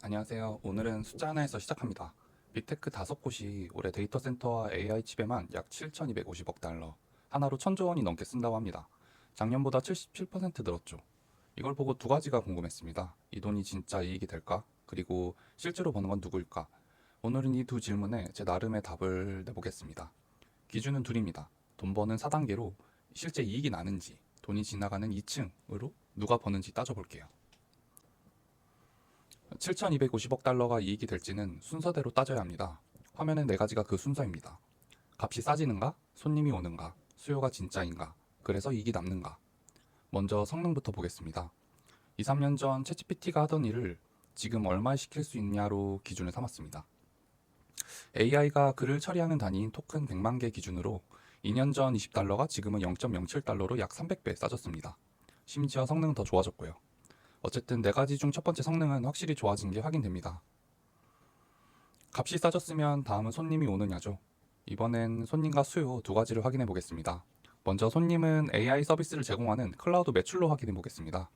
안녕하세요. 오늘은 숫자 하나에서 시작합니다. 빅테크 5곳이 올해 데이터 센터와 AI 칩에만 약 7,250억 달러, 하나로 1,000조 원이 넘게 쓴다고 합니다. 작년보다 77% 늘었죠. 이걸 보고 두 가지가 궁금했습니다. 이 돈이 진짜 이익이 될까? 그리고 실제로 버는 건 누구일까? 오늘은 이 두 질문에 제 나름의 답을 내보겠습니다. 기준은 둘입니다. 돈 버는 4단계로 실제 이익이 나는지, 돈이 지나가는 2층으로 누가 버는지 따져볼게요. 7,250억 달러가 이익이 될지는 순서대로 따져야 합니다. 화면에 네 가지가 그 순서입니다. 값이 싸지는가? 손님이 오는가? 수요가 진짜인가? 그래서 이익이 남는가? 먼저 성능부터 보겠습니다. 2, 3년 전 챗GPT가 하던 일을 지금 얼마에 시킬 수 있냐로 기준을 삼았습니다. AI가 글을 처리하는 단위인 토큰 100만 개 기준으로 2년 전 20달러가 지금은 0.07달러로 약 300배 싸졌습니다. 심지어 성능은 더 좋아졌고요. 어쨌든 네 가지 중 첫 번째 성능은 확실히 좋아진 게 확인됩니다. 값이 싸졌으면 다음은 손님이 오느냐죠. 이번엔 손님과 수요 두 가지를 확인해 보겠습니다. 먼저 손님은 AI 서비스를 제공하는 클라우드 매출로 확인해 보겠습니다.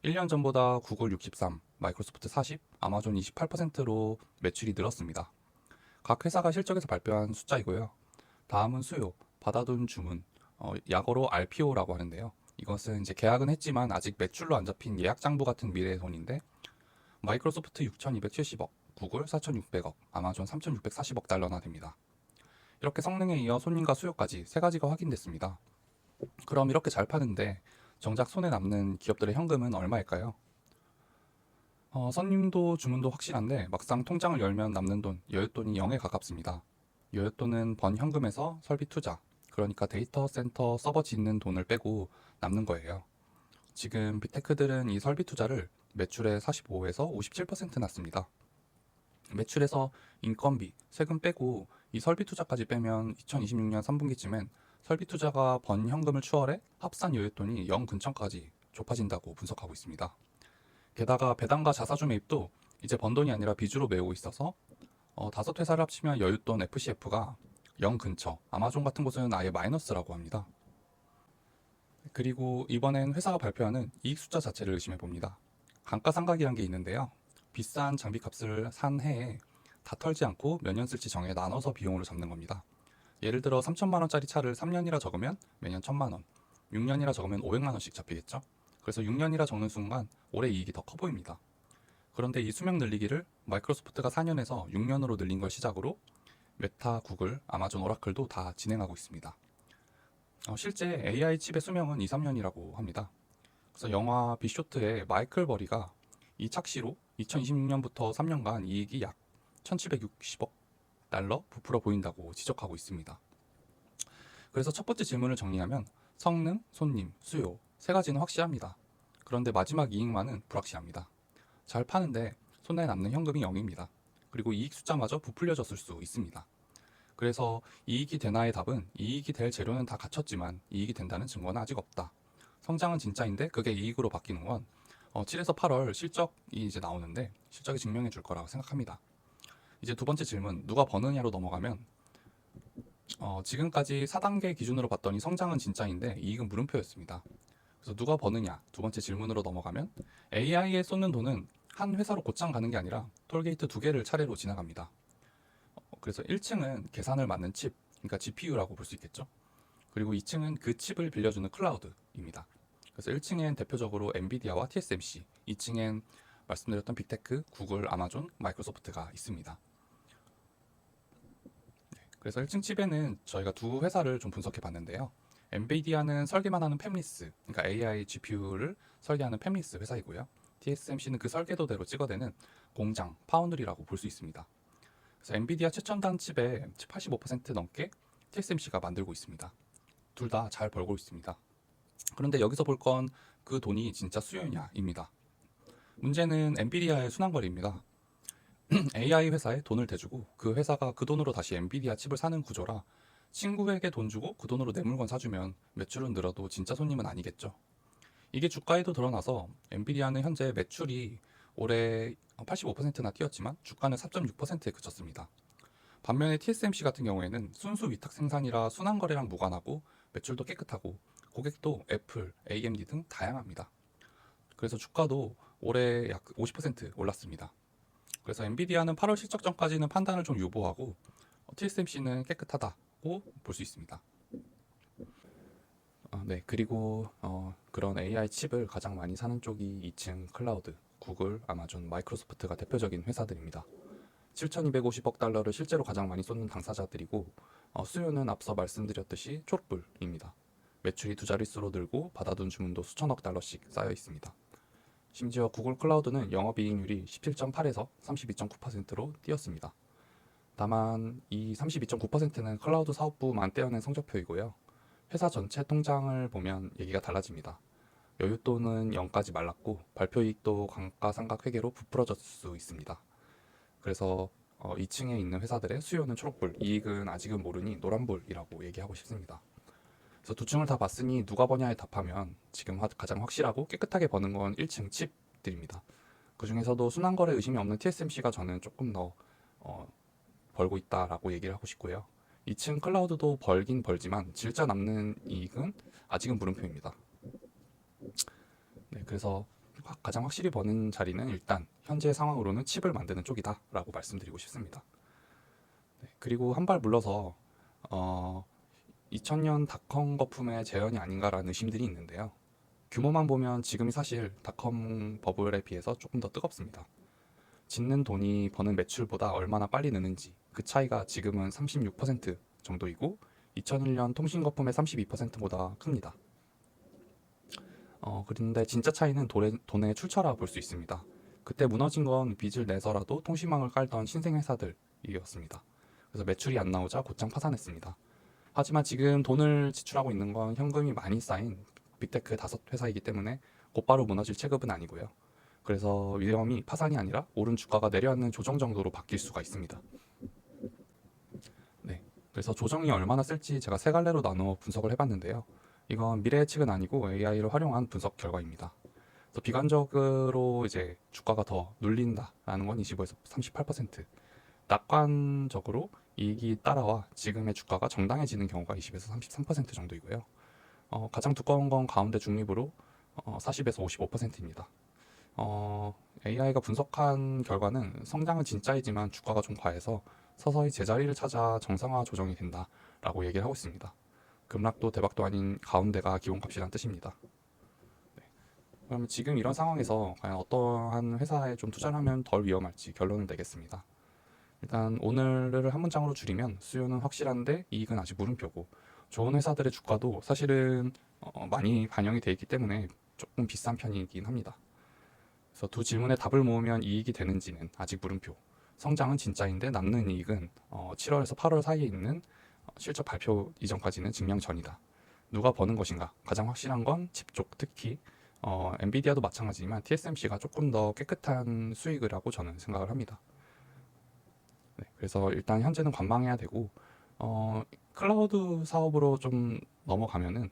1년 전보다 구글 63, 마이크로소프트 40, 아마존 28%로 매출이 늘었습니다. 각 회사가 실적에서 발표한 숫자이고요. 다음은 수요, 받아둔 주문, 약어로 RPO라고 하는데요. 이것은 이제 계약은 했지만 아직 매출로 안 잡힌 예약 장부 같은 미래의 돈인데 마이크로소프트 6,270억, 구글 4,600억, 아마존 3,640억 달러나 됩니다. 이렇게 성능에 이어 손님과 수요까지 세 가지가 확인됐습니다. 그럼 이렇게 잘 파는데 정작 손에 남는 기업들의 현금은 얼마일까요? 손님도 주문도 확실한데 막상 통장을 열면 남는 돈, 여윳돈이 0에 가깝습니다. 여윳돈은 번 현금에서 설비 투자, 그러니까 데이터 센터 서버 짓는 돈을 빼고 남는 거예요. 지금 빅테크들은 이 설비 투자를 매출의 45에서 57% 났습니다. 매출에서 인건비, 세금 빼고 이 설비 투자까지 빼면 2026년 3분기쯤엔 설비 투자가 번 현금을 추월해 합산 여윳돈이 0 근처까지 좁아진다고 분석하고 있습니다. 게다가 배당과 자사주 매입도 이제 번 돈이 아니라 빚으로 메우고 있어서 5회사를 합치면 여윳돈 FCF가 0 근처, 아마존 같은 곳은 아예 마이너스라고 합니다. 그리고 이번엔 회사가 발표하는 이익 숫자 자체를 의심해 봅니다. 감가상각이란 게 있는데요. 비싼 장비값을 산 해에 다 털지 않고 몇 년 쓸지 정해 나눠서 비용으로 잡는 겁니다. 예를 들어 3천만 원짜리 차를 3년이라 적으면 매년 1천만 원, 6년이라 적으면 500만 원씩 잡히겠죠. 그래서 6년이라 적는 순간 올해 이익이 더 커 보입니다. 그런데 이 수명 늘리기를 마이크로소프트가 4년에서 6년으로 늘린 걸 시작으로 메타, 구글, 아마존, 오라클도 다 진행하고 있습니다. 실제 AI 칩의 수명은 2, 3년이라고 합니다. 그래서 영화 빅쇼트의 마이클 버리가 이 착시로 2026년부터 3년간 이익이 약 1760억 달러 부풀어 보인다고 지적하고 있습니다. 그래서 첫 번째 질문을 정리하면 성능, 손님, 수요 세 가지는 확실합니다. 그런데 마지막 이익만은 불확실합니다. 잘 파는데 손에 남는 현금이 0입니다. 그리고 이익 숫자마저 부풀려졌을 수 있습니다. 그래서 이익이 되나의 답은 이익이 될 재료는 다 갖췄지만 이익이 된다는 증거는 아직 없다. 성장은 진짜인데 그게 이익으로 바뀌는 건 7에서 8월 실적이 이제 나오는데 실적이 증명해 줄 거라고 생각합니다. 이제 두 번째 질문, 누가 버느냐로 넘어가면 지금까지 4단계 기준으로 봤더니 성장은 진짜인데 이익은 물음표였습니다. 그래서 누가 버느냐 두 번째 질문으로 넘어가면 AI에 쏟는 돈은 한 회사로 곧장 가는 게 아니라 톨게이트 두 개를 차례로 지나갑니다. 그래서 1층은 계산을 맡는 칩, 그러니까 GPU라고 볼 수 있겠죠. 그리고 2층은 그 칩을 빌려주는 클라우드입니다. 그래서 1층엔 대표적으로 엔비디아와 TSMC, 2층엔 말씀드렸던 빅테크, 구글, 아마존, 마이크로소프트가 있습니다. 그래서 1층 칩에는 저희가 두 회사를 좀 분석해 봤는데요. 엔비디아는 설계만 하는 팹리스, 그러니까 AI GPU를 설계하는 팹리스 회사이고요. TSMC는 그 설계도대로 찍어대는 공장, 파운드리라고 볼 수 있습니다. 그래서 엔비디아 최첨단 칩의 85% 넘게 TSMC가 만들고 있습니다. 둘 다 잘 벌고 있습니다. 그런데 여기서 볼 건 그 돈이 진짜 수요냐입니다. 문제는 엔비디아의 순환거래입니다. AI 회사에 돈을 대주고 그 회사가 그 돈으로 다시 엔비디아 칩을 사는 구조라 친구에게 돈 주고 그 돈으로 내 물건 사주면 매출은 늘어도 진짜 손님은 아니겠죠. 이게 주가에도 드러나서 엔비디아는 현재 매출이 올해 85%나 뛰었지만 주가는 4.6%에 그쳤습니다. 반면에 TSMC 같은 경우에는 순수 위탁 생산이라 순환거래랑 무관하고 매출도 깨끗하고 고객도 애플, AMD 등 다양합니다. 그래서 주가도 올해 약 50% 올랐습니다. 그래서 엔비디아는 8월 실적 전까지는 판단을 좀 유보하고 TSMC는 깨끗하다고 볼 수 있습니다. 네, 그리고 그런 AI 칩을 가장 많이 사는 쪽이 2층 클라우드, 구글, 아마존, 마이크로소프트가 대표적인 회사들입니다. 7,250억 달러를 실제로 가장 많이 쏟는 당사자들이고 수요는 앞서 말씀드렸듯이 초록불입니다. 매출이 두 자릿수로 늘고 받아둔 주문도 수천억 달러씩 쌓여 있습니다. 심지어 구글 클라우드는 영업이익률이 17.8에서 32.9%로 뛰었습니다. 다만 이 32.9%는 클라우드 사업부만 떼어낸 성적표이고요. 회사 전체 통장을 보면 얘기가 달라집니다. 여윳돈은 0까지 말랐고 발표이익도 감가상각 회계로 부풀어졌을 수 있습니다. 그래서 2층에 있는 회사들의 수요는 초록불, 이익은 아직은 모르니 노란불이라고 얘기하고 싶습니다. 그래서 두 층을 다 봤으니 누가 버냐에 답하면 지금 가장 확실하고 깨끗하게 버는 건 1층 칩들입니다. 그 중에서도 순환거래 의심이 없는 TSMC가 저는 조금 더 벌고 있다라고 얘기를 하고 싶고요. 2층 클라우드도 벌긴 벌지만 질자 남는 이익은 아직은 물음표입니다. 네, 그래서 가장 확실히 버는 자리는 일단 현재 상황으로는 칩을 만드는 쪽이다라고 말씀드리고 싶습니다. 네, 그리고 한 발 물러서 2000년 닷컴 거품의 재현이 아닌가라는 의심들이 있는데요. 규모만 보면 지금이 사실 닷컴 버블에 비해서 조금 더 뜨겁습니다. 짓는 돈이 버는 매출보다 얼마나 빨리 느는지 그 차이가 지금은 36% 정도이고 2001년 통신 거품의 32%보다 큽니다. 그런데 진짜 차이는 돈의 출처라 볼 수 있습니다. 그때 무너진 건 빚을 내서라도 통신망을 깔던 신생회사들이었습니다. 그래서 매출이 안 나오자 곧장 파산했습니다. 하지만 지금 돈을 지출하고 있는 건 현금이 많이 쌓인 빅테크 5회사이기 때문에 곧바로 무너질 체급은 아니고요. 그래서 위험이 파산이 아니라 오른 주가가 내려앉는 조정 정도로 바뀔 수가 있습니다. 네, 그래서 조정이 얼마나 쓸지 제가 세 갈래로 나누어 분석을 해봤는데요. 이건 미래 예측은 아니고 AI를 활용한 분석 결과입니다. 그래서 비관적으로 이제 주가가 더 눌린다라는 건 25에서 38%, 낙관적으로 이익이 따라와 지금의 주가가 정당해지는 경우가 20에서 33% 정도이고요. 가장 두꺼운 건 가운데 중립으로 40에서 55%입니다. AI가 분석한 결과는 성장은 진짜이지만 주가가 좀 과해서 서서히 제자리를 찾아 정상화 조정이 된다라고 얘기를 하고 있습니다. 급락도 대박도 아닌 가운데가 기본값이란 뜻입니다. 네. 그러면 지금 이런 상황에서 과연 어떠한 회사에 좀 투자를 하면 덜 위험할지 결론을 내겠습니다. 일단 오늘을 한 문장으로 줄이면 수요는 확실한데 이익은 아직 물음표고 좋은 회사들의 주가도 사실은 많이 반영이 되어 있기 때문에 조금 비싼 편이긴 합니다. 그래서 두 질문에 답을 모으면 이익이 되는지는 아직 물음표. 성장은 진짜인데 남는 이익은 7월에서 8월 사이에 있는 실적 발표 이전까지는 증명 전이다. 누가 버는 것인가? 가장 확실한 건 칩 쪽, 특히 엔비디아도 마찬가지지만 TSMC가 조금 더 깨끗한 수익을 하고 저는 생각을 합니다. 네, 그래서 일단 현재는 관망해야 되고 클라우드 사업으로 좀 넘어가면은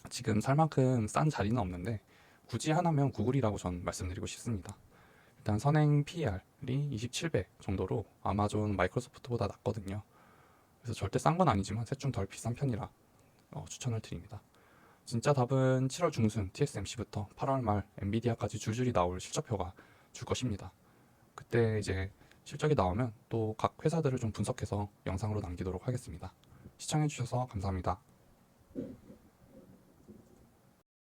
지금 살 만큼 싼 자리는 없는데 굳이 하나면 구글이라고 전 말씀드리고 싶습니다. 일단 선행 PER이 27배 정도로 아마존, 마이크로소프트보다 낮거든요. 그래서 절대 싼 건 아니지만 셋 중 덜 비싼 편이라 추천을 드립니다. 진짜 답은 7월 중순 TSMC부터 8월 말 엔비디아까지 줄줄이 나올 실적표가 줄 것입니다. 그때 이제 실적이 나오면 또 각 회사들을 좀 분석해서 영상으로 남기도록 하겠습니다. 시청해주셔서 감사합니다.